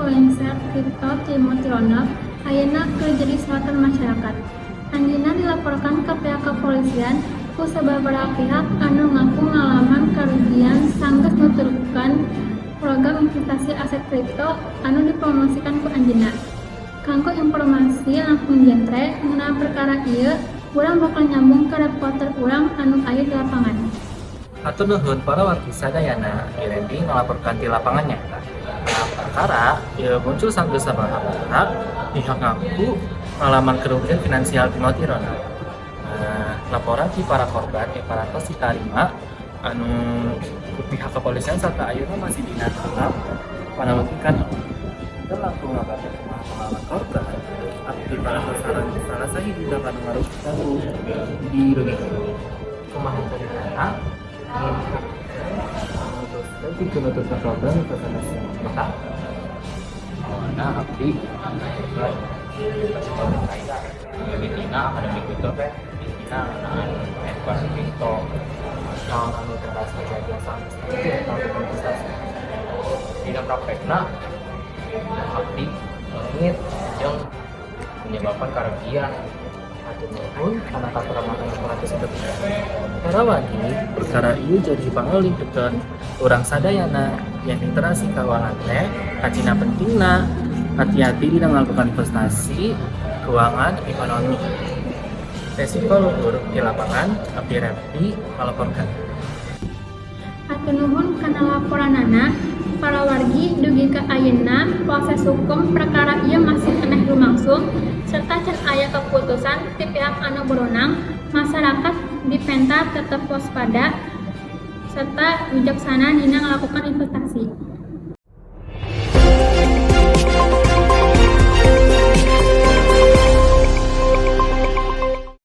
influencer kripto Timothy Ronald ayeuna keur jadi sorotan masyarakat. Anjeunna dilaporkan ke pihak kepolisian ku sababaraha pihak anu ngaku ngalaman karugian sanggeus nuturkan program investasi aset kripto anu dipromosikan ku anjeunna. Kanggo informasi langsung jentre mengenai perkara ieu, urang bakal nyambung ke reporter urang anu aya di lapangan. Hatur nuhun para wargi sadayana, Randy melaporkan di lapangannya. Nah, perkara muncul sanggeus sabaraha pihak ngaku ngalaman kerugian finansial Timothy Ronald. Laporan di para korban parantos ditarima anu pihak kepolisian serta ayeuna masih dinatangkap panawatikeun. Dan langsung ngabakeun pengalaman korban abdi para salah sahiji dapat ngarugikan dirugikan. Kumaha ceritana? Nanti menutuskan program investasi kita. Nah, abdi Tina akademik itu Tina ekspor kripto tahun anu teras kejadian itu tahun investasi tidak praktekna abdi langit yang menyebabkan kerugian atau maupun karena keperamatan informasi seperti para wagi perkara ini jadi pangalingkeun urang sadayana yang literasi keuangan teh kacina pentingna hati-hati di melakukan investasi keuangan ekonomi. Resiko luhur di lapangan, abdi Repti melaporkan. Hatur nuhun kana laporanana, para wargi dugi ka ayeuna proses hukum perkara ieu masih keneh lumangsung serta can aya keputusan ti pihak anu berwenang, masyarakat dipenta tetep waspada serta bijaksana dina ngalakukan investasi.